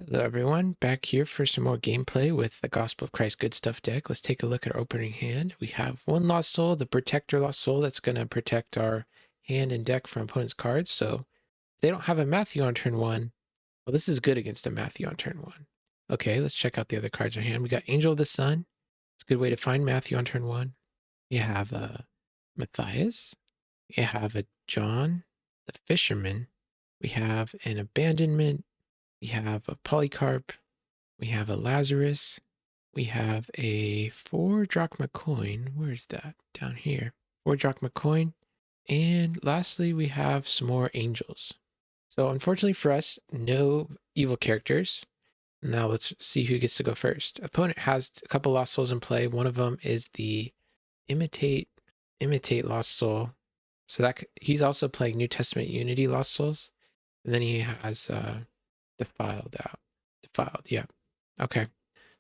Hello everyone, back here for some more gameplay with the Gospel of Christ Good Stuff deck. Let's take a look at our opening hand. We have one Lost Soul, the Protector Lost Soul, that's going to protect our hand and deck from opponent's cards. So if they don't have a Matthew on turn one, well, this is good against a Matthew on turn one. Okay, let's check out the other cards in hand. We got Angel of the Sun. It's a good way to find Matthew on turn one. We have Matthias. We have a John, the Fisherman. We have an Abandonment. We have a Polycarp, we have a Lazarus, we have a 4 drachma coin. Where's that? Down here. 4 drachma coin. And lastly, we have some more angels. So unfortunately for us, no evil characters. Now let's see who gets to go first. Opponent has a couple Lost Souls in play. One of them is the Imitate Lost Soul. So that he's also playing New Testament Unity Lost Souls. And then he has Defiled, yeah. Okay.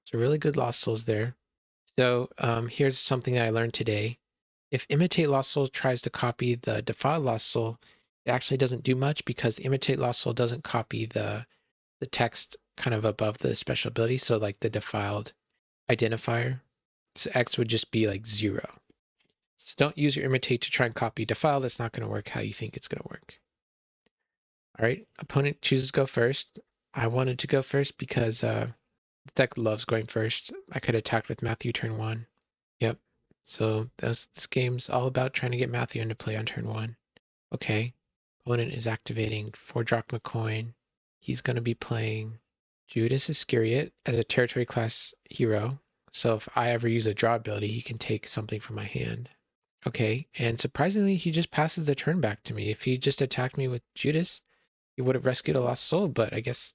So really good Lost Souls there. So here's something that I learned today. If Imitate Lost Soul tries to copy the Defiled Lost Soul, it actually doesn't do much because Imitate Lost Soul doesn't copy the text kind of above the special ability. So like the Defiled identifier. So X would just be like 0. So don't use your Imitate to try and copy Defiled. It's not going to work how you think it's going to work. All right. Opponent chooses go first. I wanted to go first because the deck loves going first. I could attack with Matthew turn 1. Yep. So this game's all about trying to get Matthew into play on turn 1. Okay. Opponent is activating 4 drachma coin. He's going to be playing Judas Iscariot as a territory class hero. So if I ever use a draw ability, he can take something from my hand. Okay. And surprisingly, he just passes the turn back to me. If he just attacked me with Judas, he would have rescued a Lost Soul, but I guess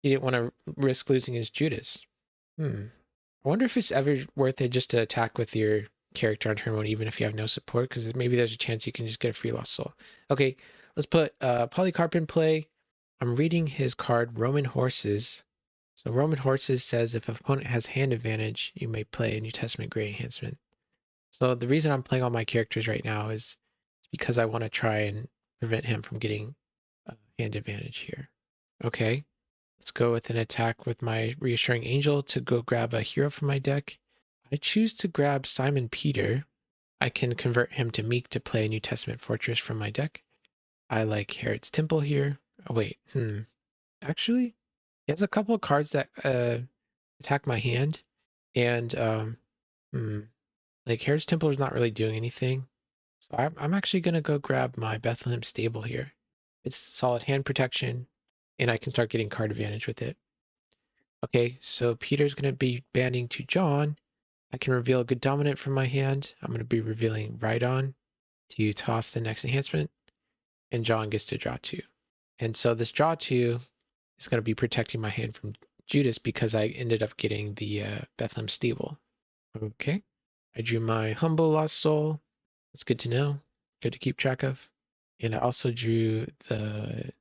he didn't want to risk losing his Judas. I wonder if it's ever worth it just to attack with your character on turn 1, even if you have no support, because maybe there's a chance you can just get a free Lost Soul. Okay, let's put Polycarp in play. I'm reading his card, Roman Horses. So Roman Horses says if an opponent has hand advantage, you may play a New Testament Grey Enhancement. So the reason I'm playing all my characters right now is because I want to try and prevent him from getting hand advantage here. Okay. Let's go with an attack with my Reassuring Angel to go grab a hero from my deck. I choose to grab Simon Peter. I can convert him to Meek to play a New Testament Fortress from my deck. I like Herod's Temple here. Oh, wait. Actually, he has a couple of cards that attack my hand. And, like Herod's Temple is not really doing anything. So I'm actually going to go grab my Bethlehem Stable here. It's solid hand protection, and I can start getting card advantage with it. Okay, so Peter's going to be banding to John. I can reveal a good dominant from my hand. I'm going to be revealing Rhydon to toss the next enhancement, and John gets to draw 2. And so this draw 2 is going to be protecting my hand from Judas because I ended up getting the Bethlehem Stable. Okay, I drew my Humble Lost Soul. That's good to know, good to keep track of. And I also drew the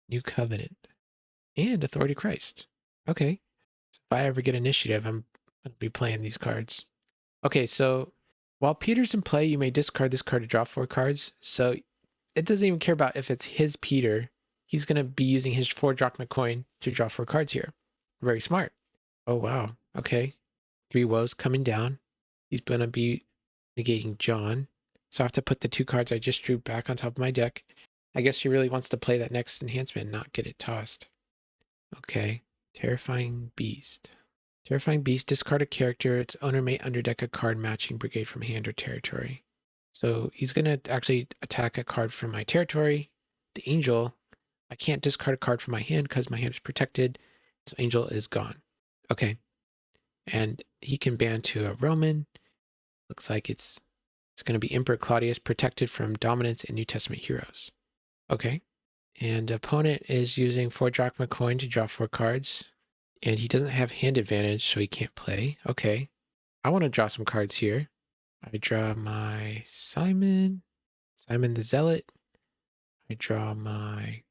New Covenant and Authority Christ. Okay. So if I ever get initiative, I'm going to be playing these cards. Okay, so while Peter's in play, you may discard this card to draw 4 cards. So it doesn't even care about if it's his Peter. He's going to be using his 4 drachma coin to draw 4 cards here. Very smart. Oh, wow. Okay. 3 Woes coming down. He's going to be negating John. So I have to put the 2 cards I just drew back on top of my deck. I guess he really wants to play that next enhancement and not get it tossed. Okay. Terrifying Beast. Terrifying Beast, discard a character. Its owner may underdeck a card matching Brigade from hand or territory. So he's going to actually attack a card from my territory. The Angel, I can't discard a card from my hand because my hand is protected. So Angel is gone. Okay. And he can ban to a Roman. Looks like it's going to be Emperor Claudius, protected from dominance in New Testament heroes. Okay. And opponent is using 4 drachma coin to draw 4 cards. And he doesn't have hand advantage, so he can't play. Okay. I want to draw some cards here. I draw my Simon the Zealot. I draw my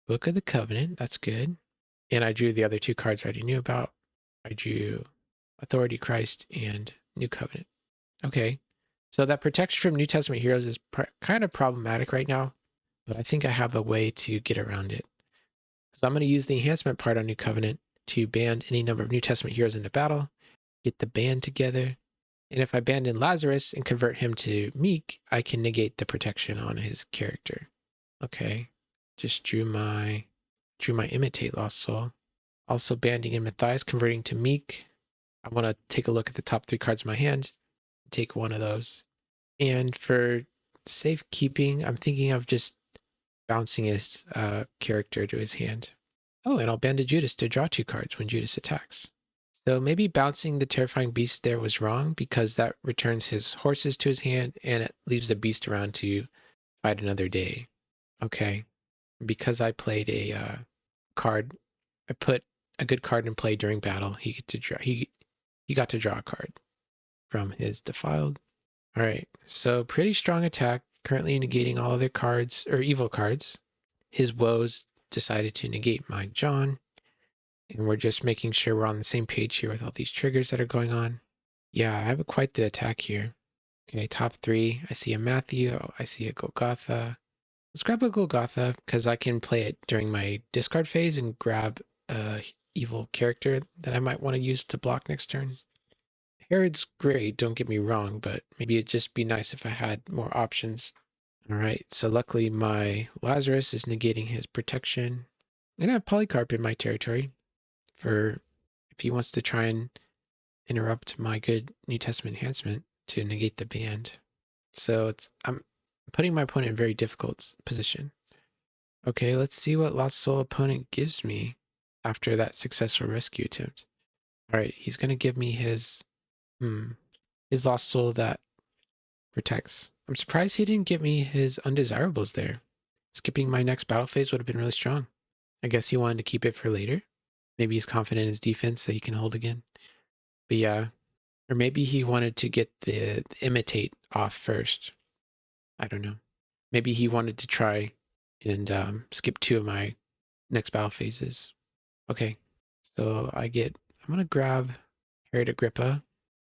Book of the Covenant. That's good. And I drew the other 2 cards I already knew about. I drew Authority Christ and New Covenant. Okay. So that protection from New Testament heroes is kind of problematic right now, but I think I have a way to get around it. Because I'm going to use the enhancement part on New Covenant to band any number of New Testament heroes into battle, get the band together, and if I abandon Lazarus and convert him to meek, I can negate the protection on his character. Okay, just drew my imitate lost soul. Also banding in Matthias, converting to meek. I want to take a look at the top 3 cards in my hand, take one of those. And for safekeeping, I'm thinking of just bouncing his character to his hand. Oh, and I'll band Judas to draw 2 cards when Judas attacks. So maybe bouncing the Terrifying Beast there was wrong because that returns his horses to his hand and it leaves the beast around to fight another day. Okay, because I played a card, I put a good card in play during battle. He got to draw a card from his Defiled. All right, so pretty strong attack, currently negating all other cards, or evil cards. His Woes decided to negate my John, and we're just making sure we're on the same page here with all these triggers that are going on. Yeah, I have quite the attack here. Okay, top 3, I see a Matthew, I see a Golgotha. Let's grab a Golgotha, because I can play it during my discard phase and grab a evil character that I might want to use to block next turn. Herod's great, don't get me wrong, but maybe it'd just be nice if I had more options. All right, so luckily my Lazarus is negating his protection. And I have Polycarp in my territory for if he wants to try and interrupt my good New Testament enhancement to negate the band. So I'm putting my opponent in a very difficult position. Okay, let's see what Lost Soul opponent gives me after that successful rescue attempt. All right, he's going to give me his Lost Soul that protects. I'm surprised he didn't give me his undesirables there. Skipping my next battle phase would have been really strong. I guess he wanted to keep it for later. Maybe he's confident in his defense that he can hold again. But yeah, or maybe he wanted to get the imitate off first. I don't know. Maybe he wanted to try and skip 2 of my next battle phases. Okay, so I'm going to grab Herod Agrippa.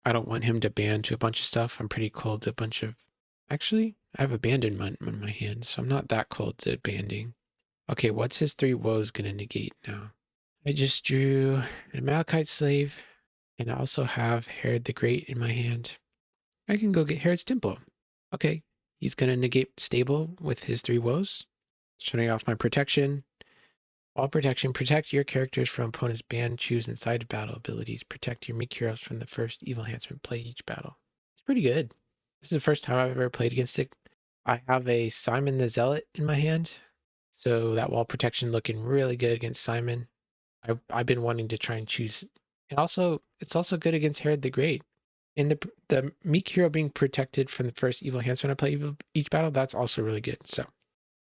I don't want him to ban to a bunch of stuff. I'm pretty cold to a bunch of... Actually, I have Abandonment in my hand, so I'm not that cold to banding. Okay, what's his 3 Woes going to negate now? I just drew an Amalekites Slave, and I also have Herod the Great in my hand. I can go get Herod's Temple. Okay, he's going to negate Stable with his 3 Woes. Shutting off my protection. All protection. Protect your characters from opponent's ban, choose, and side battle abilities. Protect your meek heroes from the first evil enhancement play each battle. It's pretty good. This is the first time I've ever played against it. I have a Simon the Zealot in my hand. So that wall protection looking really good against Simon. I've been wanting to try and choose. And also, it's also good against Herod the Great. And the meek hero being protected from the first evil enhancement I play each battle, that's also really good. So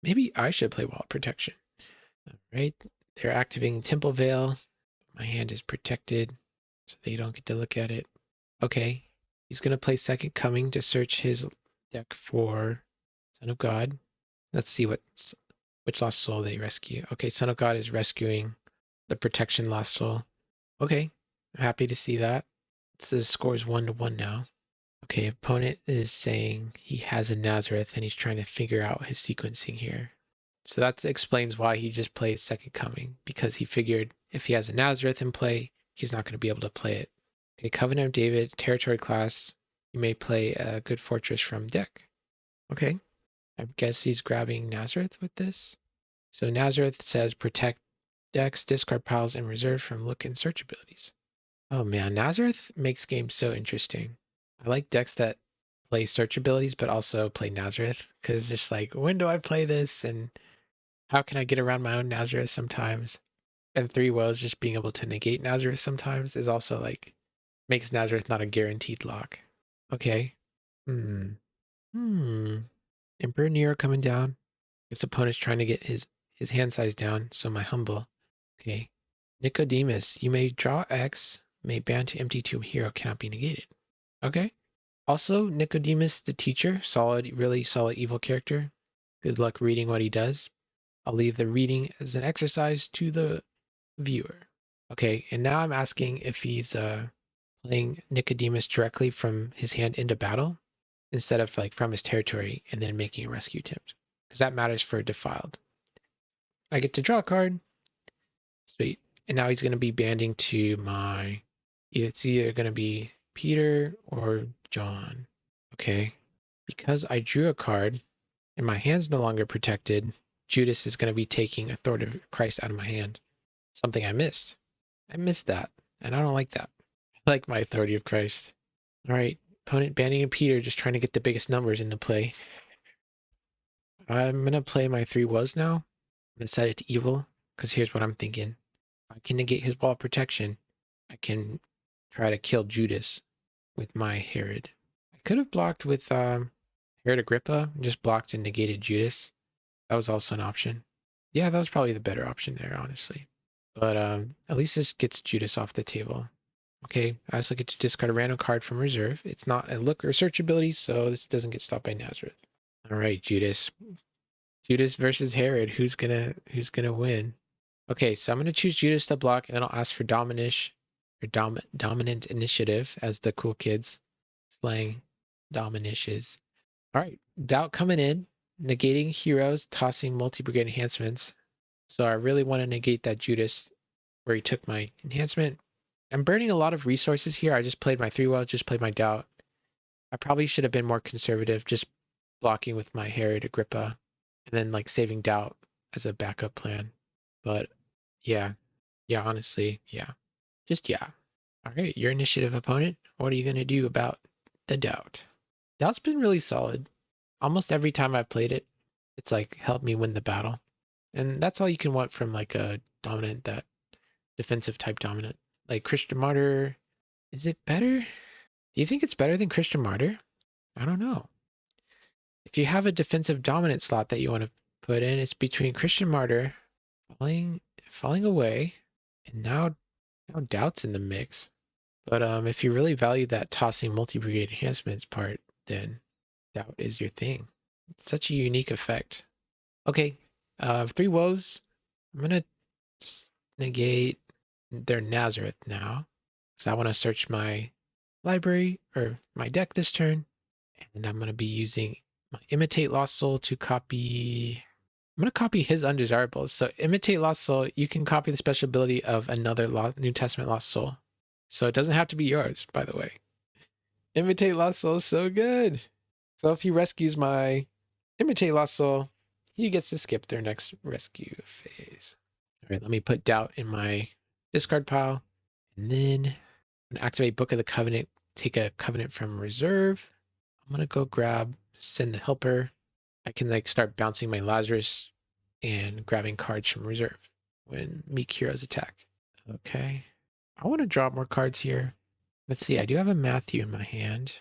maybe I should play wall protection. All right, they're activating Temple Veil. My hand is protected, so they don't get to look at it. Okay, he's going to play Second Coming to search his deck for Son of God. Let's see which Lost Soul they rescue. Okay, Son of God is rescuing the Protection Lost Soul. Okay, I'm happy to see that. The score is 1-1 now. Okay, opponent is saying he has a Nazareth and he's trying to figure out his sequencing here. So that explains why he just played Second Coming, because he figured if he has a Nazareth in play, he's not going to be able to play it. Okay, Covenant of David, territory class. You may play a good fortress from deck. Okay, I guess he's grabbing Nazareth with this. So Nazareth says protect decks, discard piles, and reserve from look and search abilities. Oh man, Nazareth makes games so interesting. I like decks that play search abilities, but also play Nazareth, because it's just like, when do I play this? And how can I get around my own Nazareth sometimes? And 3 Woes just being able to negate Nazareth sometimes is also like, makes Nazareth not a guaranteed lock. Okay. Emperor Nero coming down. This opponent's trying to get his hand size down, so my humble. Okay. Nicodemus, you may draw X, may ban to empty to hero, cannot be negated. Okay. Also, Nicodemus the teacher, solid, really solid evil character. Good luck reading what he does. I'll leave the reading as an exercise to the viewer. Okay, and now I'm asking if he's playing Nicodemus directly from his hand into battle instead of like from his territory and then making a rescue attempt, because that matters for Defiled. I get to draw a card. Sweet. And now he's going to be banding to my, it's either going to be Peter or John. Okay. Because I drew a card and my hand's no longer protected, Judas is going to be taking Authority of Christ out of my hand. Something I missed. I missed that. And I don't like that. I like my Authority of Christ. All right. Opponent banding and Peter just trying to get the biggest numbers into play. I'm going to play my 3 Woes now. I'm going to set it to evil because here's what I'm thinking. I can negate his wall of protection. I can try to kill Judas with my Herod. I could have blocked with Herod Agrippa, just blocked and negated Judas. That was also an option. Yeah, that was probably the better option there, honestly. But at least this gets Judas off the table. Okay, I also get to discard a random card from reserve. It's not a look or search ability, so this doesn't get stopped by Nazareth. All right, Judas. Judas versus Herod. Who's gonna win? Okay, so I'm gonna choose Judas to block, and then I'll ask for Dominish or Dominant Initiative, as the cool kids slang Dominishes. All right, doubt coming in, negating heroes, tossing multi-brigade enhancements. So I really want to negate that Judas where he took my enhancement. I'm burning a lot of resources here. I just played my 3 Woes, just played my doubt. I probably should have been more conservative, just blocking with my Herod Agrippa and then like saving doubt as a backup plan. But yeah, honestly, yeah. Just yeah. All right, your initiative, opponent. What are you going to do about the doubt? Doubt's been really solid. Almost every time I've played it, it's like helped me win the battle. And that's all you can want from like a dominant, that defensive type dominant. Like Christian Martyr, is it better? Do you think it's better than Christian Martyr? I don't know. If you have a defensive dominant slot that you want to put in, it's between Christian Martyr, falling away, and now doubt's in the mix. But if you really value that tossing multi-brigade enhancements part, then doubt is your thing. It's such a unique effect. Okay, 3 Woes. I'm gonna negate their Nazareth now, because I want to search my library or my deck this turn, and I'm gonna be using my Imitate Lost Soul to copy. I'm gonna copy his undesirables. So Imitate Lost Soul, you can copy the special ability of another New Testament Lost Soul. So it doesn't have to be yours, by the way. Imitate Lost Soul is so good. So if he rescues my Imitate Lost Soul, he gets to skip their next rescue phase. All right, let me put doubt in my discard pile. And then I'm going to activate Book of the Covenant, take a covenant from reserve. I'm going to go grab, send the helper. I can like start bouncing my Lazarus and grabbing cards from reserve when meek heroes attack. Okay. I want to draw more cards here. Let's see, I do have a Matthew in my hand.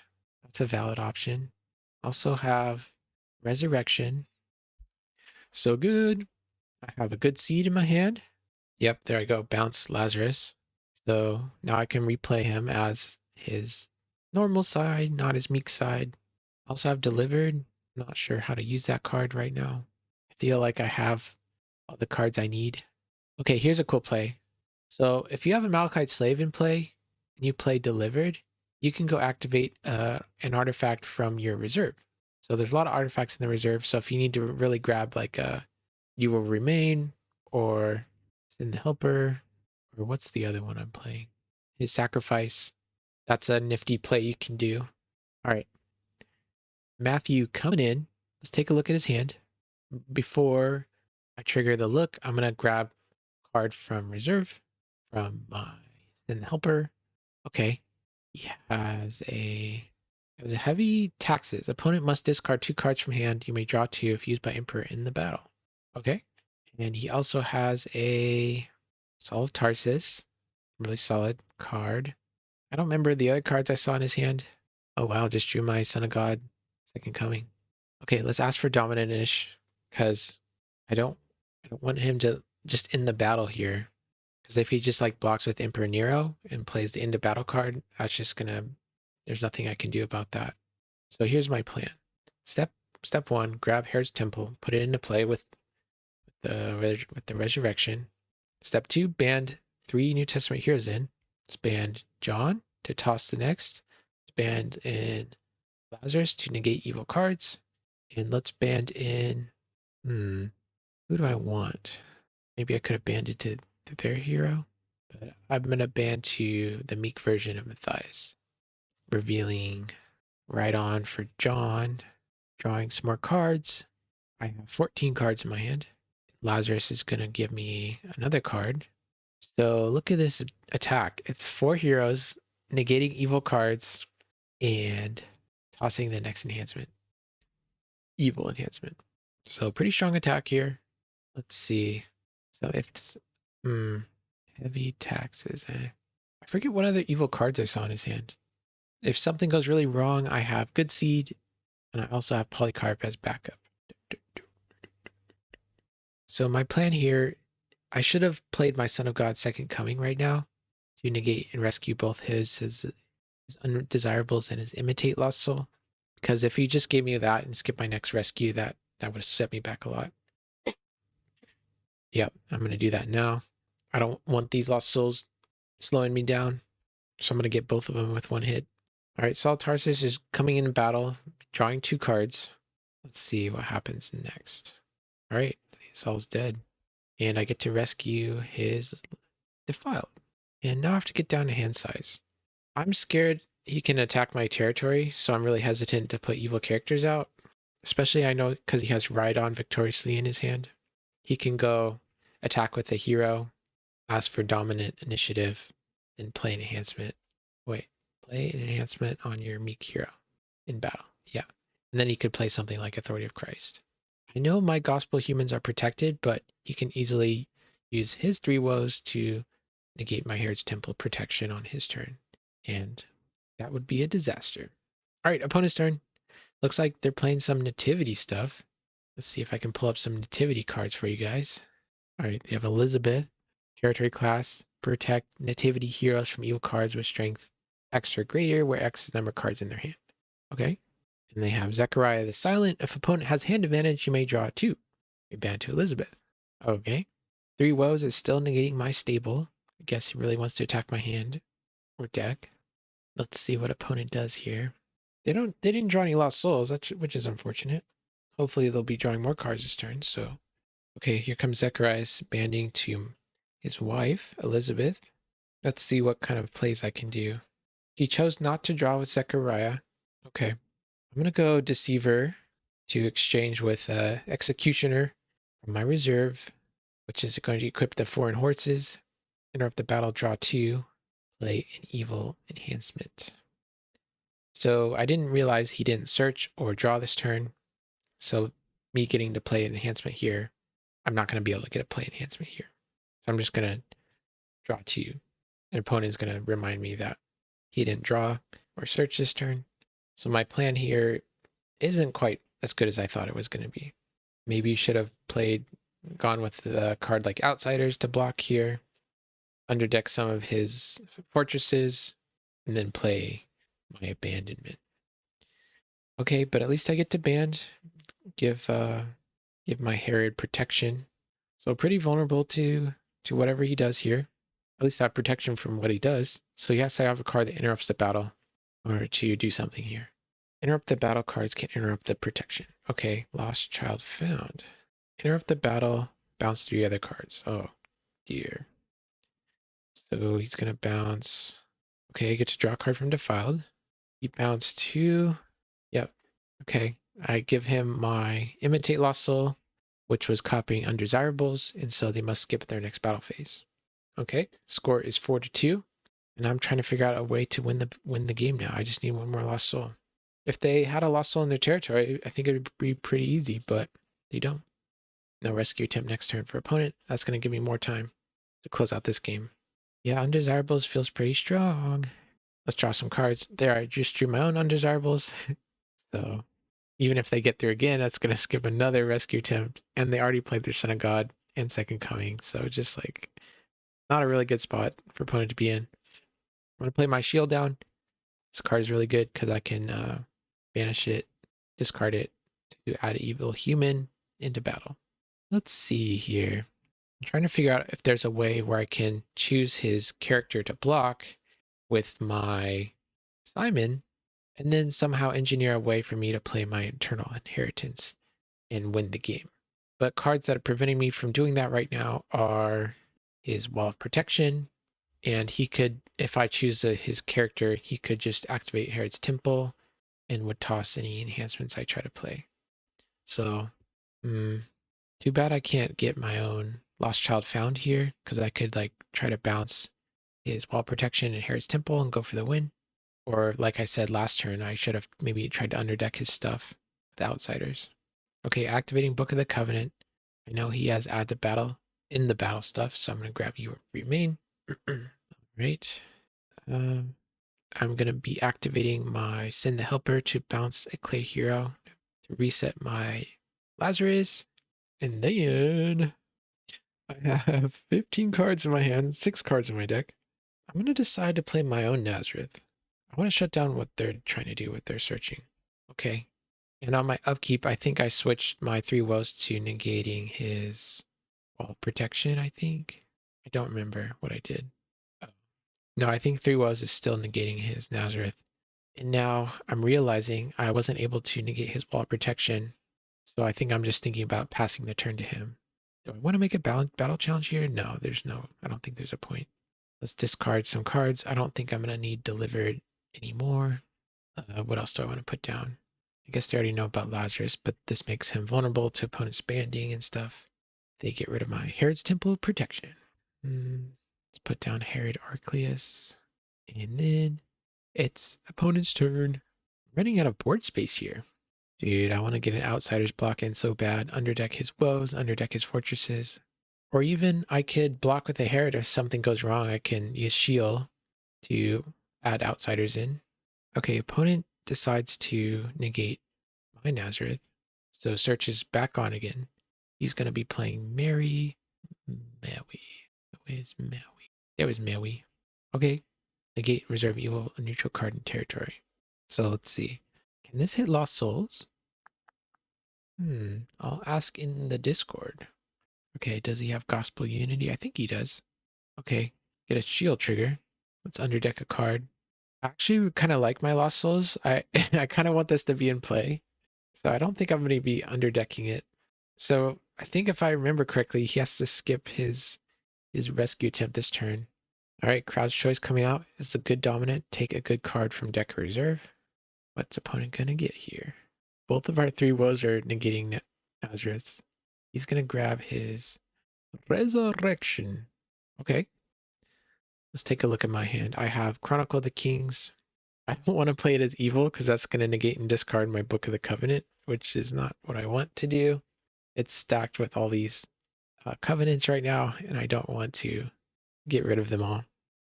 That's a valid option. Also have Resurrection. So good. I have a good seed in my hand. Yep, there I go. Bounce Lazarus. So now I can replay him as his normal side, not his meek side. Also have Delivered. Not sure how to use that card right now. I feel like I have all the cards I need. Okay, here's a cool play. So if you have a Amalekite Slave in play and you play Delivered, you can go activate an artifact from your reserve. So there's a lot of artifacts in the reserve. So if you need to really grab like You Will Remain or Send the Helper, or what's the other one I'm playing? His Sacrifice. That's a nifty play you can do. All right. Matthew coming in. Let's take a look at his hand. Before I trigger the look, I'm going to grab a card from reserve from my Send the Helper. Okay. He has a heavy taxes. Opponent must discard 2 cards from hand. You may draw 2 if used by Emperor in the battle. Okay. And he also has a Saul of Tarsus. Really solid card. I don't remember the other cards I saw in his hand. Oh wow, just drew my Son of God, Second Coming. Okay, let's ask for Dominant-ish, because I don't want him to just end the battle here. Because if he just like blocks with Emperor Nero and plays the end of battle card, that's just gonna, there's nothing I can do about that. So here's my plan. Step 1, grab Herod's Temple, put it into play with the Resurrection. Step 2, band 3 New Testament heroes in. Let's band John to toss the next. Let's band in Lazarus to negate evil cards. And let's band in, who do I want? Maybe I could have banded to their hero. But I'm going to ban to the meek version of Matthias, revealing right on for John, drawing some more cards. I have 14 cards in my hand. Lazarus is going to give me another card. So look at this attack. It's 4 heroes, negating evil cards, and tossing the next enhancement. Evil enhancement. So pretty strong attack here. Let's see. So if it's heavy taxes. I forget what other evil cards I saw in his hand. If something goes really wrong, I have Good Seed, and I also have Polycarp as backup. So my plan here, I should have played my Son of God's Second Coming right now to negate and rescue both his undesirables and his imitate lost soul. Because if he just gave me that and skipped my next rescue, that would have set me back a lot. Yep, I'm going to do that now. I don't want these lost souls slowing me down, so I'm going to get both of them with one hit. All right, Saul Tarsus is coming in battle, drawing 2 cards. Let's see what happens next. All right, Saul's dead. And I get to rescue his Defiled. And now I have to get down to hand size. I'm scared he can attack my territory, so I'm really hesitant to put evil characters out. Especially I know because he has Ride On Victoriously in his hand. He can go attack with a hero, ask for dominant initiative, and play an enhancement. Wait, play an enhancement on your meek hero in battle. Yeah. And then he could play something like Authority of Christ. I know my gospel humans are protected, but he can easily use his 3 woes to negate my Herod's Temple protection on his turn. And that would be a disaster. All right, opponent's turn. Looks like they're playing some nativity stuff. Let's see if I can pull up some nativity cards for you guys. All right, they have Elizabeth, territory class, protect nativity heroes from evil cards with strength X or greater, where X is the number of cards in their hand. Okay. And they have Zechariah the Silent. If opponent has hand advantage, you may draw 2. You ban to Elizabeth. Okay. 3 woes is still negating my stable. I guess he really wants to attack my hand or deck. Let's see what opponent does here. They didn't draw any lost souls, which is unfortunate. Hopefully they'll be drawing more cards this turn. So, okay, here comes Zechariah's banding to his wife, Elizabeth. Let's see what kind of plays I can do. He chose not to draw with Zechariah. Okay, I'm going to go Deceiver to exchange with Executioner from my reserve, which is going to equip the foreign horses, interrupt the battle, draw 2, play an evil enhancement. So I didn't realize he didn't search or draw this turn. So me getting to play an enhancement here, I'm not going to be able to get a play enhancement here. So I'm just going to draw 2. An opponent is going to remind me that he didn't draw or search this turn. So my plan here isn't quite as good as I thought it was going to be. Maybe you should have gone with the card like Outsiders to block here, underdeck some of his fortresses, and then play my Abandonment. Okay, but at least I get to band, give my Herod protection. So pretty vulnerable to whatever he does here. At least I have protection from what he does. So he has to have a card that interrupts the battle in order to do something here. Interrupt the battle cards can interrupt the protection. Okay, lost child found. Interrupt the battle, bounce 3 other cards. Oh, dear. So he's going to bounce. Okay, I get to draw a card from Defiled. He bounced 2. Yep. Okay, I give him my Imitate Lost Soul, which was copying Undesirables, and so they must skip their next battle phase. Okay, score is 4-2, and I'm trying to figure out a way to win the game now. I just need 1 more Lost Soul. If they had a Lost Soul in their territory, I think it would be pretty easy, but they don't. No rescue attempt next turn for opponent. That's going to give me more time to close out this game. Yeah, Undesirables feels pretty strong. Let's draw some cards. There, I just drew my own Undesirables. So even if they get through again, that's going to skip another rescue attempt. And they already played their Son of God and Second Coming. So just like not a really good spot for opponent to be in. I'm going to play my shield down. This card is really good because I can banish it, discard it to add an evil human into battle. Let's see here. I'm trying to figure out if there's a way where I can choose his character to block with my Simon and then somehow engineer a way for me to play my Eternal Inheritance and win the game. But cards that are preventing me from doing that right now are his Wall of Protection, And he could, if I choose his character, he could just activate Herod's Temple and would toss any enhancements I try to play. So, too bad I can't get my own Lost Child Found here, because I could like try to bounce his wall protection and Herod's Temple and go for the win. Or like I said last turn, I should have maybe tried to underdeck his stuff with Outsiders. Okay, activating Book of the Covenant. I know he has add to battle in the battle stuff, so I'm going to grab you remain. Right. I'm going to be activating my Send the Helper to bounce a clay hero to reset my Lazarus. And then I have 15 cards in my hand, 6 cards in my deck. I'm going to decide to play my own Nazareth. I want to shut down what they're trying to do with their searching. Okay. And on my upkeep, I think I switched my 3 Woes to negating his wall protection, I think. I don't remember what I did. No, I think 3 Woes is still negating his Nazareth. And now I'm realizing I wasn't able to negate his wall protection. So I think I'm just thinking about passing the turn to him. Do I want to make a battle challenge here? No, I don't think there's a point. Let's discard some cards. I don't think I'm going to need Delivered anymore. What else do I want to put down? I guess they already know about Lazarus, but this makes him vulnerable to opponents banding and stuff. They get rid of my Herod's Temple protection. Let's put down Herod Archelaus. And then it's opponent's turn. I'm running out of board space here. Dude, I want to get an Outsider's block in so bad. Underdeck his Woes, underdeck his Fortresses. Or even I could block with a Herod if something goes wrong. I can use Sheol to add Outsiders in. Okay, opponent decides to negate my Nazareth. So search is back on again. He's going to be playing Maui. Where's Maui? There was Maui. Okay, negate, reserve evil, a neutral card in territory. So let's see. Can this hit Lost Souls? I'll ask in the Discord. Okay, does he have Gospel Unity? I think he does. Okay, get a shield trigger. Let's underdeck a card. I actually kind of like my Lost Souls. I kind of want this to be in play. So I don't think I'm going to be underdecking it. So I think if I remember correctly, he has to skip his rescue attempt this turn. All right, Crowd's Choice coming out is a good dominant. Take a good card from deck reserve. What's opponent going to get here? Both of our 3 Woes are negating Nazareth. He's going to grab his Resurrection. Okay. Let's take a look at my hand. I have Chronicle of the Kings. I don't want to play it as evil because that's going to negate and discard my Book of the Covenant, which is not what I want to do. It's stacked with all these covenants right now, and I don't want to get rid of them all.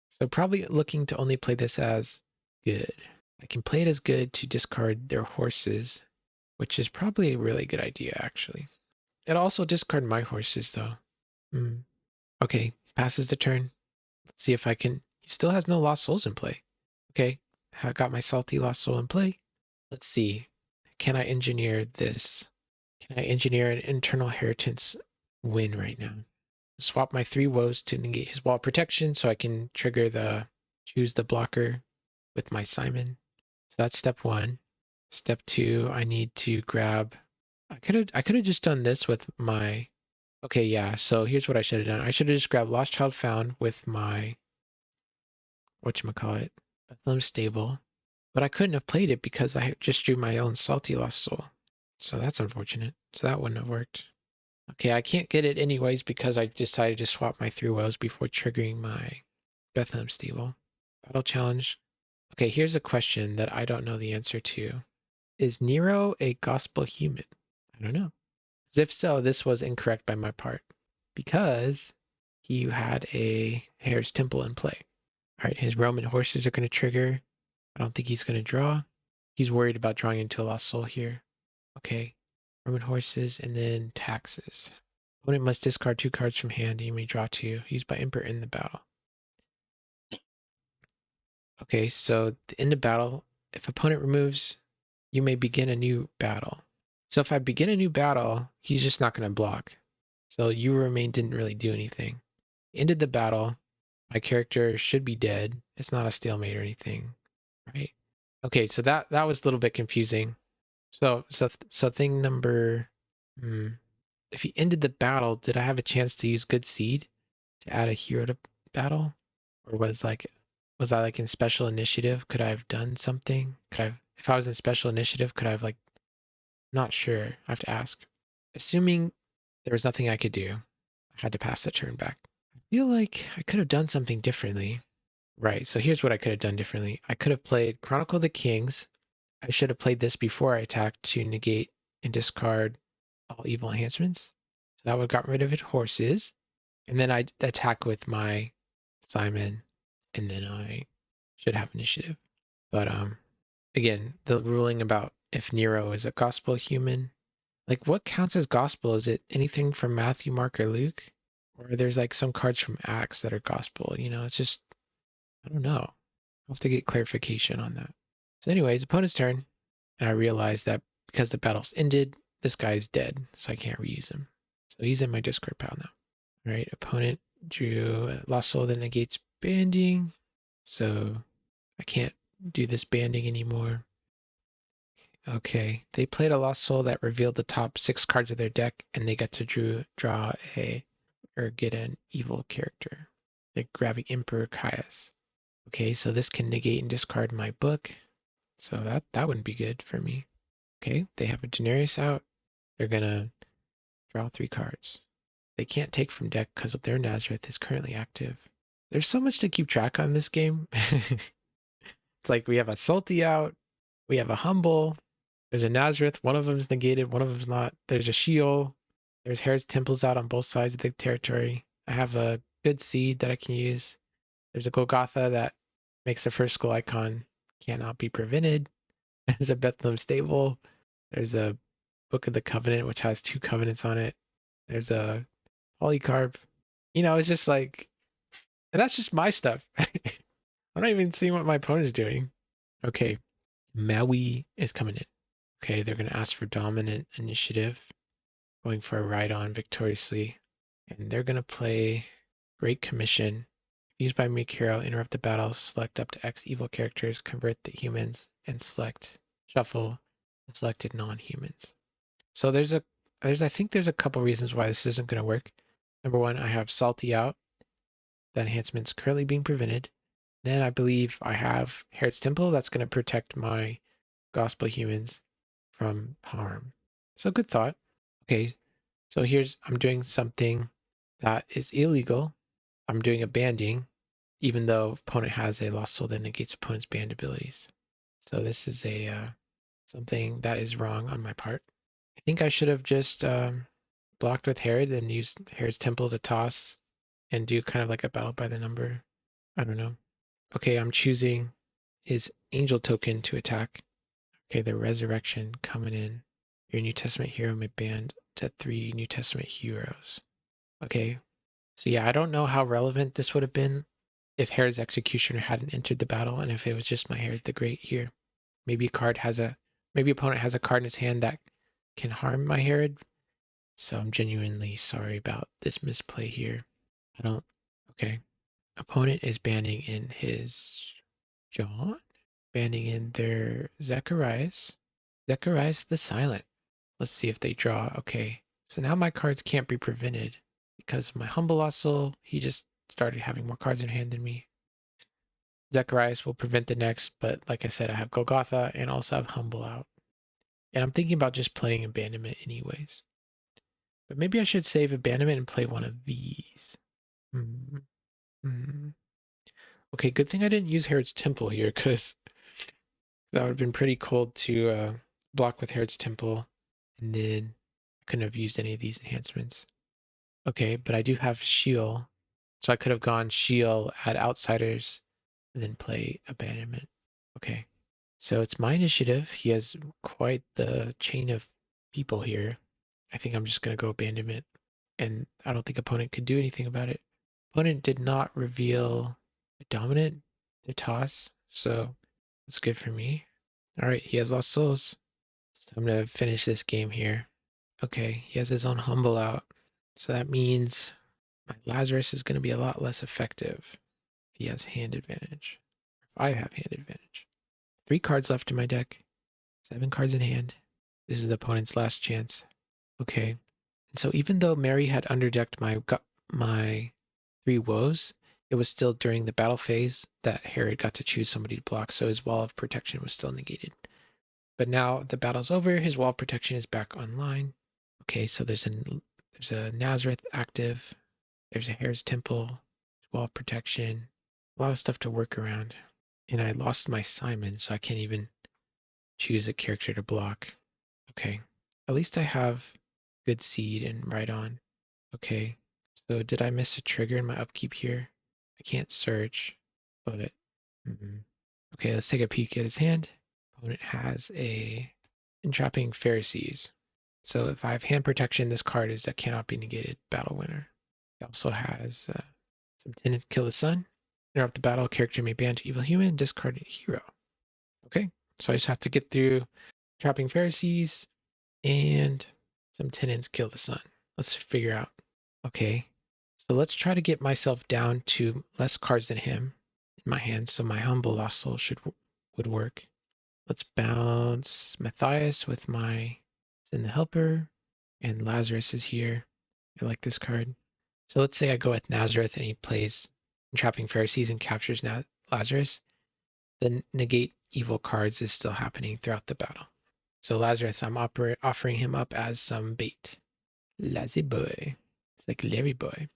So probably looking to only play this as good. I can play it as good to discard their horses, which is probably a really good idea, actually. It'll also discard my horses, though. Okay, passes the turn. Let's see if I can... He still has no Lost Souls in play. Okay, I got my Salty Lost Soul in play. Let's see. Can I engineer this? Can I engineer an internal inheritance win right now? Swap my 3 Woes to negate his wall protection so I can choose the blocker with my Simon. So that's step 1. Step 2, I need to grab... I could have just done this with my... Okay, yeah, so here's what I should have done. I should have just grabbed Lost Child Found with my... whatchamacallit? Bethlehem Stable. But I couldn't have played it because I just drew my own Salty Lost Soul. So that's unfortunate. So that wouldn't have worked. Okay, I can't get it anyways because I decided to swap my 3 Woes before triggering my Bethlehem Stable. Battle challenge. Okay, here's a question that I don't know the answer to. Is Nero a gospel human? I don't know. As if so, this was incorrect by my part because he had a Herod's Temple in play. All right, his Roman horses are going to trigger. I don't think he's going to draw. He's worried about drawing into a Lost Soul here. Okay, Roman horses and then taxes. Opponent must discard 2 cards from hand. You may draw 2. Used by Emperor in the battle. Okay, so the end of battle, if opponent removes, you may begin a new battle. So if I begin a new battle, he's just not going to block. So you remain didn't really do anything. Ended the battle. My character should be dead. It's not a stalemate or anything, right? Okay, so that was a little bit confusing. So thing number, if he ended the battle, did I have a chance to use Good Seed to add a hero to battle? Or was I like in special initiative? Could I have done something? If I was in special initiative, could I have like, not sure. I have to ask. Assuming there was nothing I could do, I had to pass the turn back. I feel like I could have done something differently. Right, so here's what I could have done differently. I could have played Chronicle of the Kings. I should have played this before I attacked to negate and discard all evil enhancements. So that would have gotten rid of it horses. And then I'd attack with my Simon, and then I should have initiative. But again, the ruling about if Nero is a gospel human, like what counts as gospel? Is it anything from Matthew, Mark, or Luke? Or there's like some cards from Acts that are gospel, you know, it's just, I don't know. I'll have to get clarification on that. So anyways, opponent's turn. And I realized that because the battle's ended, this guy's dead, so I can't reuse him. So he's in my discard pile now. All right, opponent drew a Lost Soul that negates banding. So I can't do this banding anymore. Okay, they played a Lost Soul that revealed the top 6 cards of their deck, and they get to draw or get an evil character. They're grabbing Emperor Caius. Okay, so this can negate and discard my book. So that wouldn't be good for me. Okay, they have a Daenerys out. They're gonna draw 3 cards. They can't take from deck because their Nazareth is currently active. There's so much to keep track on this game. It's like we have a Salty out. We have a Humble. There's a Nazareth. One of them is negated. One of them's not. There's a Sheol. There's Herod's Temples out on both sides of the territory. I have a good seed that I can use. There's a Golgotha that makes the first skull icon cannot be prevented. There's a Bethlehem Stable. There's a Book of the Covenant, which has 2 covenants on it. There's a Polycarp. You know, it's just like, and that's just my stuff. I'm not even seeing what my opponent's doing. Okay, Maui is coming in. Okay, they're going to ask for dominant initiative, going for a ride-on victoriously. And they're going to play Great Commission. Used by Meek Hero, interrupt the battle, select up to X evil characters, convert the humans, and shuffle the selected non-humans. So I think there's a couple reasons why this isn't going to work. Number 1, I have Salty out. That enhancement's currently being prevented. Then I believe I have Herod's Temple that's going to protect my gospel humans from harm. So good thought. Okay, so I'm doing something that is illegal. I'm doing a banding, even though opponent has a Lost Soul that negates opponent's banned abilities. So this is something that is wrong on my part. I think I should have just blocked with Herod and used Herod's Temple to toss and do kind of like a battle by the number. I don't know. Okay, I'm choosing his angel token to attack. Okay, the resurrection coming in. Your New Testament hero may band to 3 New Testament heroes. Okay, so yeah, I don't know how relevant this would have been if Herod's Executioner hadn't entered the battle and if it was just my Herod the Great here. Maybe opponent has a card in his hand that can harm my Herod. So I'm genuinely sorry about this misplay here. Okay. Opponent is banning in his John? Banning in their Zacharias. Zacharias the Silent. Let's see if they draw. Okay. So now my cards can't be prevented because of my Humble Lost Soul. He just started having more cards in hand than me. Zacharias will prevent the next, but like I said, I have Golgotha and also have Humble out. And I'm thinking about just playing Abandonment anyways. But maybe I should save Abandonment and play one of these. Okay, good thing I didn't use Herod's Temple here, because that would have been pretty cold to block with Herod's Temple, and then I couldn't have used any of these enhancements. Okay, but I do have Sheol, so I could have gone Sheol, add Outsiders, and then play Abandonment. Okay, so it's my initiative. He has quite the chain of people here. I think I'm just going to go Abandonment, and I don't think opponent could do anything about it. Opponent did not reveal a dominant to toss, so that's good for me. All right, he has Lost Souls. It's time to finish this game here. Okay, he has his own Humble out, so that means my Lazarus is going to be a lot less effective if he has hand advantage. If I have hand advantage. 3 cards left in my deck, 7 cards in hand. This is the opponent's last chance. Okay, and so even though Mary had underdecked my 3 Woes, it was still during the battle phase that Herod got to choose somebody to block, so his wall of protection was still negated. But now the battle's over, his wall of protection is back online. Okay, so there's a Nazareth active, there's a Herod's Temple, wall of protection, a lot of stuff to work around. And I lost my Simon, so I can't even choose a character to block. Okay, at least I have good seed and right on. Okay, so did I miss a trigger in my upkeep here? I can't search, but okay, let's take a peek at his hand. Opponent has a Entrapping Pharisees. So if I have hand protection, this card is a cannot be negated battle winner. He also has some Tenants Kill the Sun. Interrupt the battle, character may ban to evil human, discard a hero. Okay, so I just have to get through Trapping Pharisees and some Tenants Kill the Sun. Let's figure out. Okay, so let's try to get myself down to less cards than him in my hand, so my Humble Lost Soul would work. Let's bounce Matthias with my Send the Helper, and Lazarus is here. I like this card. So let's say I go with Nazareth and he plays Entrapping Pharisees and captures Lazarus. The negate evil cards is still happening throughout the battle. So Lazarus, I'm offering him up as some bait. Lazy boy. It's like Larry boy.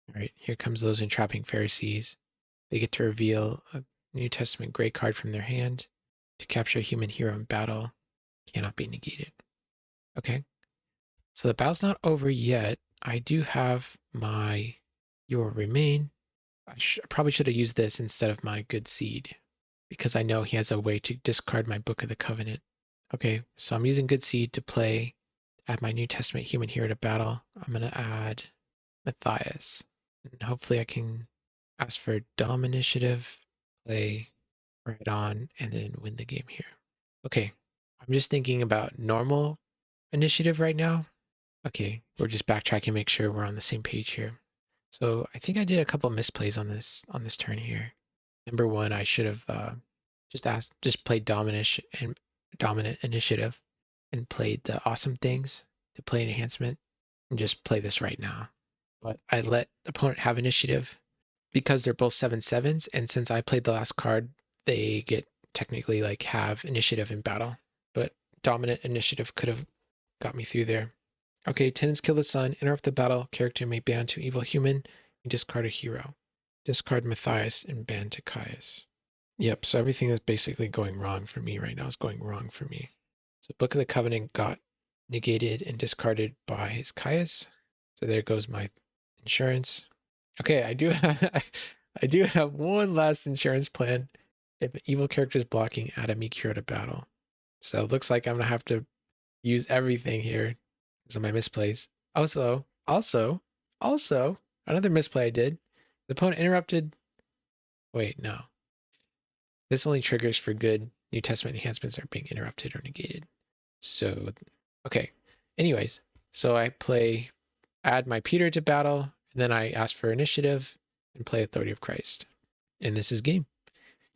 All right, here comes those Entrapping Pharisees. They get to reveal a New Testament gray card from their hand. To capture a human hero in battle, cannot be negated. Okay, so the battle's not over yet. I do have my Your Remain. I probably should have used this instead of my Good Seed, because I know he has a way to discard my Book of the Covenant. Okay, so I'm using Good Seed to add my New Testament human hero to battle. I'm going to add Matthias. And hopefully I can ask for Dom Initiative, play right on, and then win the game here. Okay, I'm just thinking about normal initiative right now. Okay, we're just backtracking, make sure we're on the same page here. So I think I did a couple misplays on this turn here. Number one, I should have just played dominant initiative and played the awesome things to play an enhancement and just play this right now. But I let the opponent have initiative because they're both 7/7s, and since I played the last card, they get technically like have initiative in battle. But dominant initiative could have got me through there. Okay, Tenants Kill the Sun, interrupt the battle, character may ban to evil human, and discard a hero. Discard Matthias and ban to Caius. Yep, so everything that's basically going wrong for me right now is going wrong for me. So Book of the Covenant got negated and discarded by his Caius. So there goes my insurance. Okay, I do have one last insurance plan. If an evil character is blocking, add a meek hero to battle. So it looks like I'm gonna have to use everything here because of my misplays. Also, another misplay I did. The opponent interrupted. Wait, no. This only triggers for good New Testament enhancements are being interrupted or negated. So, okay. Anyways, so I add my Peter to battle, and then I ask for initiative and play Authority of Christ. And this is game.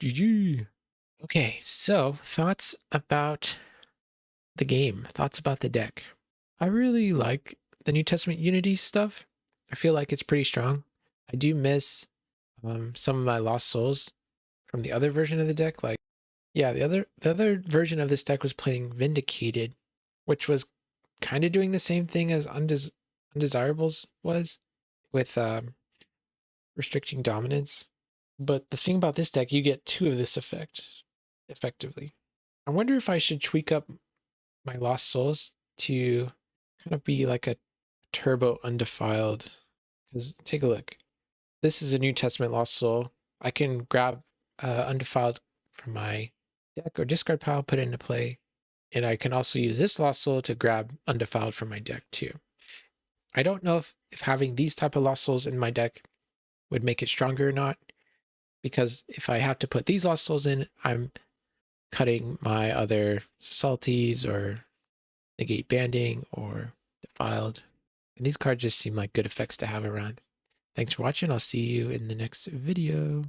GG. Okay, so thoughts about the game, thoughts about the deck. I really like the New Testament Unity stuff. I feel like it's pretty strong. I do miss some of my lost souls from the other version of the deck. Like, yeah, the other version of this deck was playing Vindicated, which was kind of doing the same thing as Undesirables was with restricting dominance. But the thing about this deck, you get two of this effect effectively. I wonder if I should tweak up my lost souls to kind of be like a turbo undefiled. Because take a look. This is a New Testament lost soul. I can grab undefiled from my deck or discard pile, put it into play. And I can also use this lost soul to grab undefiled from my deck too. I don't know if having these type of lost souls in my deck would make it stronger or not. Because if I have to put these lost souls in, I'm cutting my other salties or negate banding or defiled. And these cards just seem like good effects to have around. Thanks for watching. I'll see you in the next video.